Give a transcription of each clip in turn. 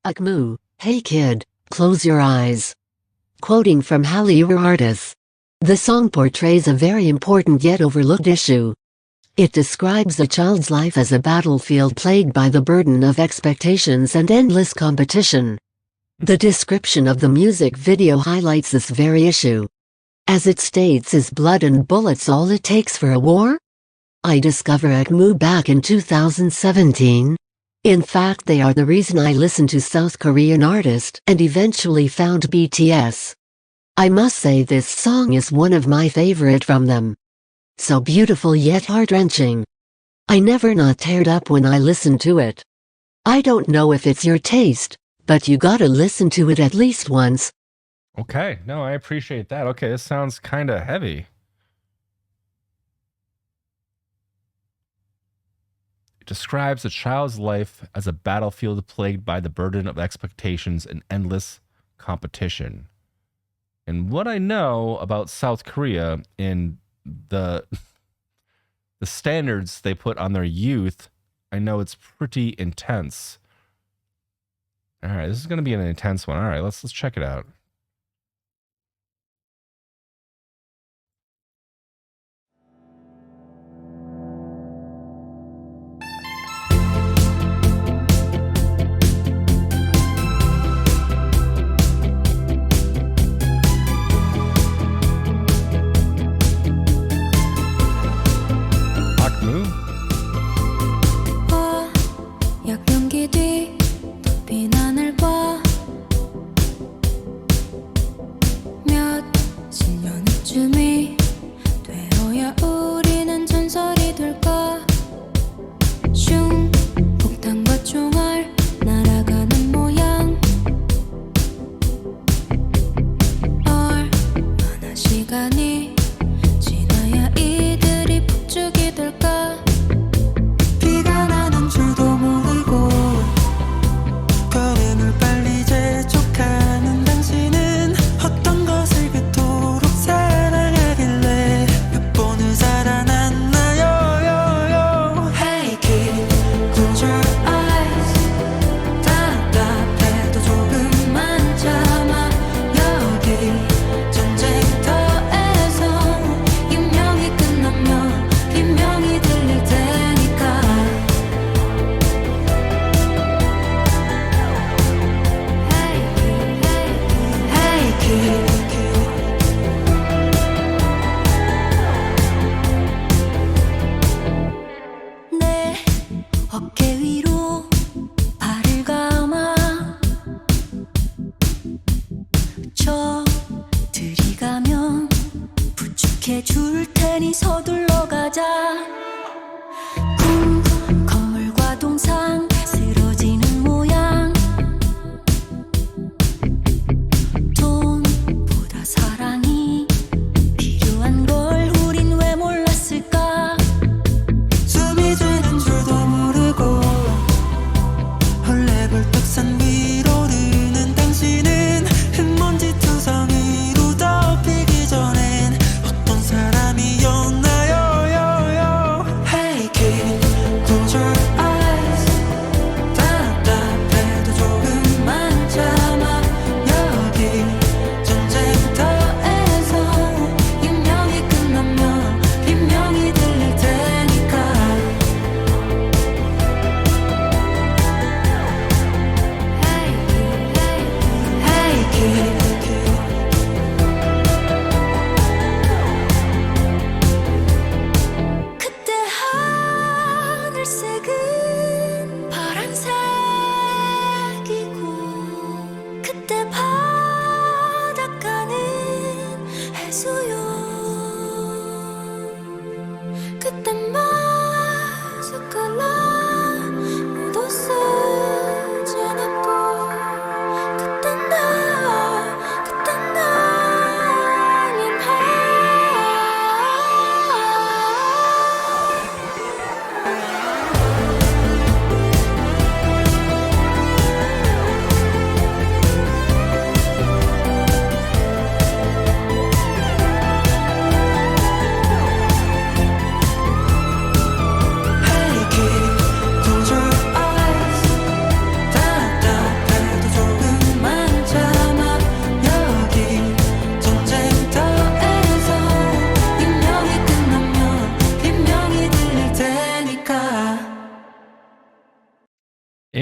AKMU, hey kid, close your eyes. Quoting from Hollywood artists. The song portrays a very important yet overlooked issue. It describes a child's life as a battlefield plagued by the burden of expectations and endless competition. The description of the music video highlights this very issue. As it states, is blood and bullets all it takes for a war? I discovered AKMU back in 2017. In fact, they are the reason I listened to South Korean artists and eventually found BTS. I must say this song is one of my favorite from them. So beautiful yet heart-wrenching. I never not teared up when I listened to it. I don't know if it's your taste, but you gotta listen to it at least once. Okay, no, I appreciate that. Okay, this sounds kind of heavy. It describes a child's life as a battlefield plagued by the burden of expectations and endless competition. And what I know about South Korea and the standards they put on their youth, I know it's pretty intense. All right, this is going to be an intense one. All right, let's check it out.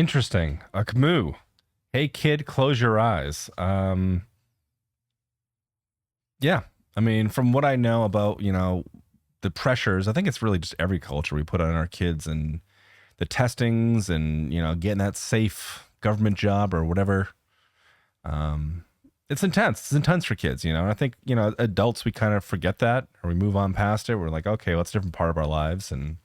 Interesting. AKMU. Hey kid, close your eyes. Yeah. I mean, from what I know about, the pressures, I think it's really just every culture we put on our kids and the testings and, getting that safe government job or whatever. It's intense. It's intense for kids, And I think, adults, we kind of forget that or we move on past it. We're like, okay, well, it's a different part of our lives. And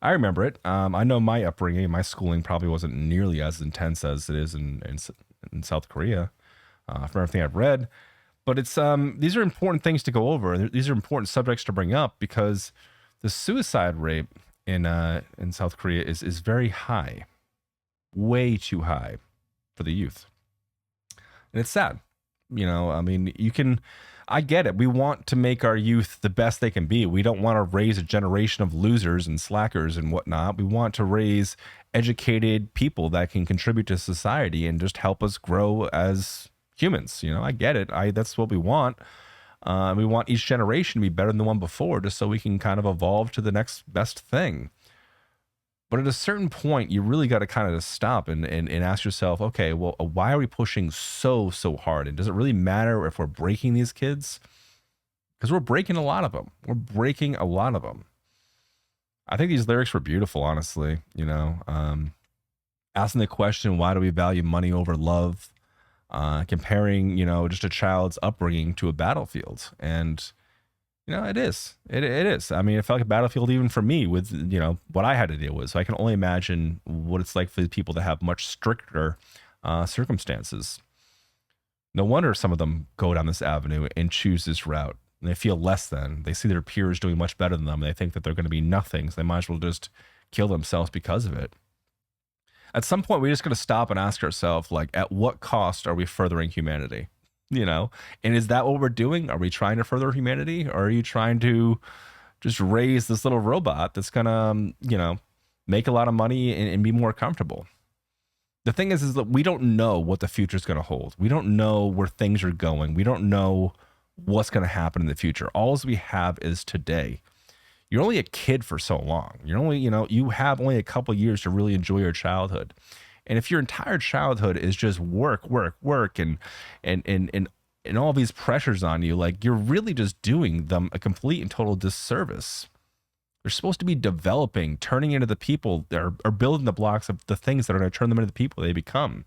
I remember it. I know my upbringing, my schooling probably wasn't nearly as intense as it is in South Korea, from everything I've read. But it's these are important things to go over. These are important subjects to bring up because the suicide rate in South Korea is very high, way too high for the youth, and it's sad. I mean, I get it. We want to make our youth the best they can be. We don't want to raise a generation of losers and slackers and whatnot. We want to raise educated people that can contribute to society and just help us grow as humans. I get it. That's what we want. We want each generation to be better than the one before, just so we can kind of evolve to the next best thing. But at a certain point, you really got to kind of stop and ask yourself, okay, well, why are we pushing so hard? And does it really matter if we're breaking these kids? Because we're breaking a lot of them. We're breaking a lot of them. I think these lyrics were beautiful, honestly. Asking the question, why do we value money over love? Comparing, just a child's upbringing to a battlefield. And it is. It is. I mean, it felt like a battlefield even for me with, what I had to deal with. So I can only imagine what it's like for the people that have much stricter circumstances. No wonder some of them go down this avenue and choose this route. And they feel less than. They see their peers doing much better than them. They think that they're going to be nothing. So they might as well just kill themselves because of it. At some point, we just got to stop and ask ourselves, like, at what cost are we furthering humanity? And is that what we're doing? Are we trying to further humanity? Or are you trying to just raise this little robot that's going to, make a lot of money and be more comfortable? The thing is that we don't know what the future is going to hold. We don't know where things are going. We don't know what's going to happen in the future. All we have is today. You're only a kid for so long. You're only, you have only a couple years to really enjoy your childhood. And if your entire childhood is just work, and all these pressures on you, like, you're really just doing them a complete and total disservice. They're supposed to be developing, turning into the people that are building the blocks of the things that are going to turn them into the people they become.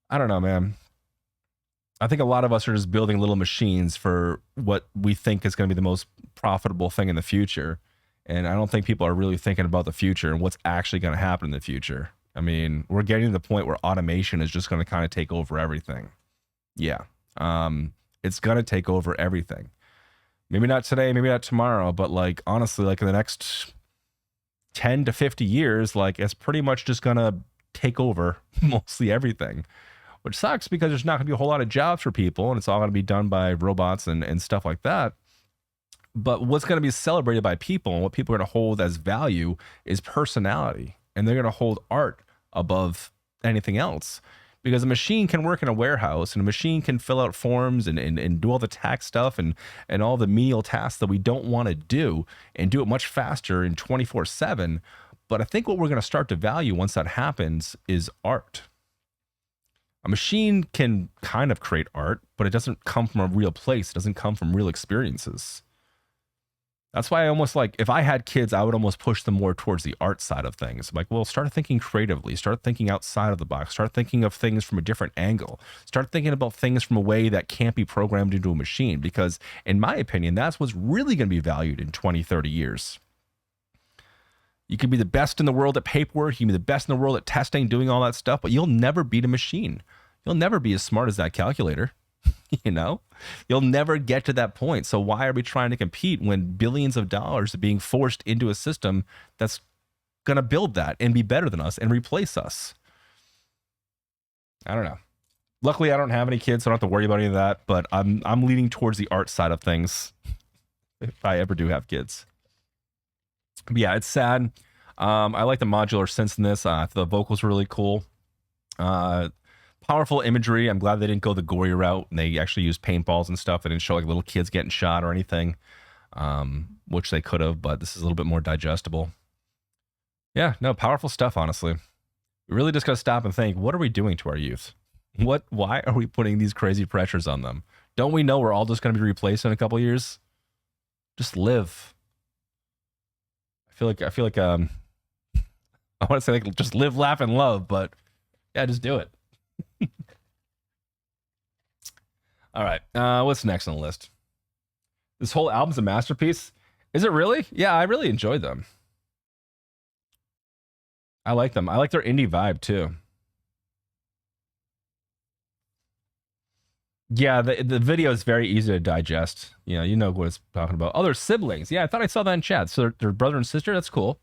I don't know, man. I think a lot of us are just building little machines for what we think is going to be the most profitable thing in the future. And I don't think people are really thinking about the future and what's actually going to happen in the future. I mean, we're getting to the point where automation is just going to kind of take over everything. Yeah. It's going to take over everything. Maybe not today, maybe not tomorrow, but like, honestly, like in the next 10 to 50 years, like, it's pretty much just going to take over mostly everything, which sucks because there's not going to be a whole lot of jobs for people and it's all going to be done by robots and stuff like that. But what's going to be celebrated by people and what people are going to hold as value is personality. And they're going to hold art above anything else, because a machine can work in a warehouse and a machine can fill out forms and do all the tax stuff and all the menial tasks that we don't want to do and do it much faster in 24/7. But I think what we're going to start to value once that happens is art. A machine can kind of create art, but it doesn't come from a real place. It doesn't come from real experiences. That's why I almost, like, if I had kids, I would almost push them more towards the art side of things. Like, well, start thinking creatively, start thinking outside of the box, start thinking of things from a different angle, start thinking about things from a way that can't be programmed into a machine. Because in my opinion, that's what's really going to be valued in 20, 30 years. You can be the best in the world at paperwork, you can be the best in the world at testing, doing all that stuff, but you'll never beat a machine. You'll never be as smart as that calculator. You'll never get to that point. So why are we trying to compete when billions of dollars are being forced into a system that's going to build that and be better than us and replace us? I don't know. Luckily, I don't have any kids, so I don't have to worry about any of that, but I'm leaning towards the art side of things if I ever do have kids. But yeah, it's sad. I like the modular synths in this. The vocals were really cool. Powerful imagery. I'm glad they didn't go the gory route and they actually used paintballs and stuff. They didn't show like little kids getting shot or anything, which they could have, but this is a little bit more digestible. Yeah, no, powerful stuff, honestly. We really just got to stop and think, what are we doing to our youth? Why are we putting these crazy pressures on them? Don't we know we're all just going to be replaced in a couple of years? Just live. I feel like I want to say like just live, laugh, and love, but yeah, just do it. All right. What's next on the list? This whole album's a masterpiece. Is it really? Yeah, I really enjoyed them. I like them. I like their indie vibe too. Yeah, the video is very easy to digest. You know what it's talking about. Oh, they're siblings. Yeah, I thought I saw that in chat. So they're brother and sister. That's cool.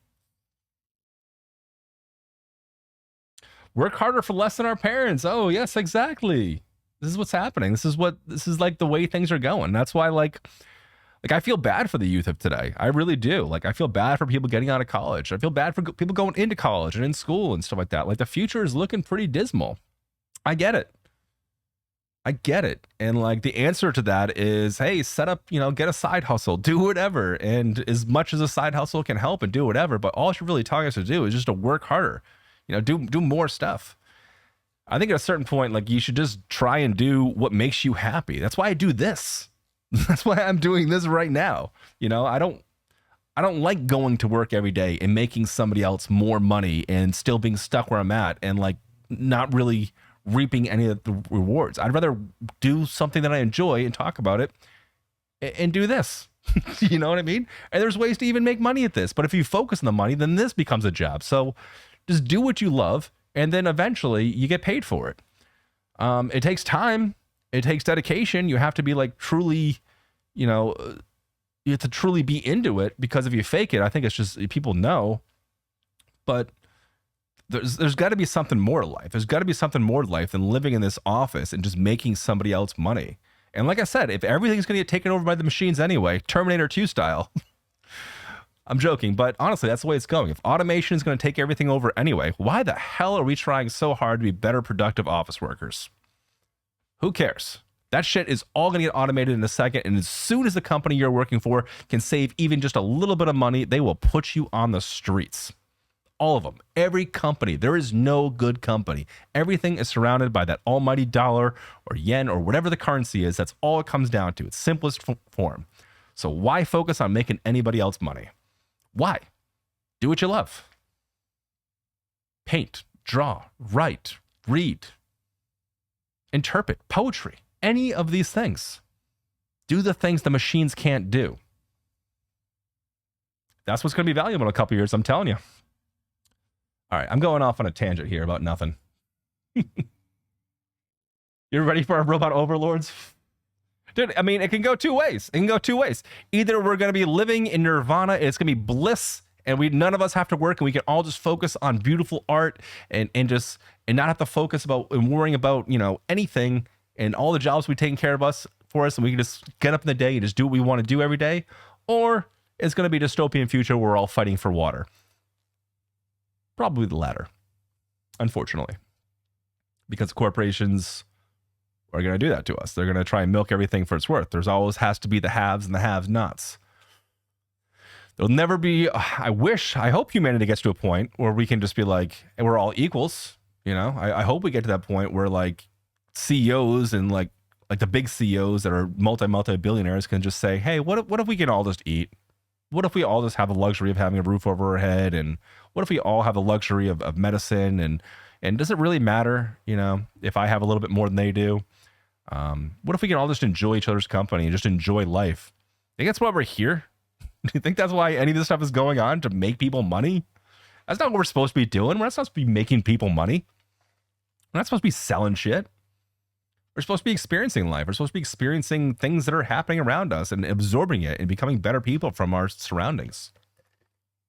Work harder for less than our parents. Oh, yes, exactly. This is what's happening. This is like the way things are going. That's why like I feel bad for the youth of today. I really do. Like I feel bad for people getting out of college. I feel bad for people going into college and in school and stuff like that. Like the future is looking pretty dismal. I get it. And like the answer to that is, hey, set up, get a side hustle, do whatever. And as much as a side hustle can help and do whatever, but all you're really telling us to do is just to work harder, do more stuff. I think at a certain point, like you should just try and do what makes you happy. That's why I do this. That's why I'm doing this right now. I don't like going to work every day and making somebody else more money and still being stuck where I'm at and like not really reaping any of the rewards. I'd rather do something that I enjoy and talk about it and do this. You know what I mean? And there's ways to even make money at this. But if you focus on the money, then this becomes a job. So just do what you love, and then eventually you get paid for it. It takes time. It takes dedication. You have to be like truly, you have to truly be into it, because if you fake it, I think it's just people know. But there's got to be something more to life. There's got to be something more to life than living in this office and just making somebody else money. And like I said, if everything's going to get taken over by the machines anyway, Terminator 2 style, I'm joking, but honestly, that's the way it's going. If automation is going to take everything over anyway, why the hell are we trying so hard to be better productive office workers? Who cares? That shit is all going to get automated in a second. And as soon as the company you're working for can save even just a little bit of money, they will put you on the streets. All of them. Every company. There is no good company. Everything is surrounded by that almighty dollar or yen or whatever the currency is. That's all it comes down to. Its simplest form. So why focus on making anybody else money? Why? Do what you love. Paint, draw, write, read, interpret, poetry, any of these things. Do the things the machines can't do. That's what's going to be valuable in a couple years, I'm telling you. All right, I'm going off on a tangent here about nothing. You're ready for our robot overlords? Dude, I mean, it can go two ways. Either we're going to be living in nirvana, and it's going to be bliss, and none of us have to work, and we can all just focus on beautiful art and not have to focus about and worrying about, anything, and all the jobs will be taken care of for us, and we can just get up in the day and just do what we want to do every day. Or it's going to be a dystopian future where we're all fighting for water. Probably the latter, unfortunately, because corporations are going to do that to us. They're going to try and milk everything for its worth. There's always has to be the haves and the have-nots. There'll never be, I hope humanity gets to a point where we can just be like, we're all equals. I hope we get to that point where like CEOs and like the big CEOs that are multi-billionaires can just say, hey, what if we can all just eat? What if we all just have the luxury of having a roof over our head? And what if we all have the luxury of medicine? And does it really matter, if I have a little bit more than they do? What if we can all just enjoy each other's company and just enjoy life? I think that's why we're here. Do you think that's why any of this stuff is going on, to make people money? That's not what we're supposed to be doing. We're not supposed to be making people money. We're not supposed to be selling shit. We're supposed to be experiencing life. We're supposed to be experiencing things that are happening around us and absorbing it and becoming better people from our surroundings.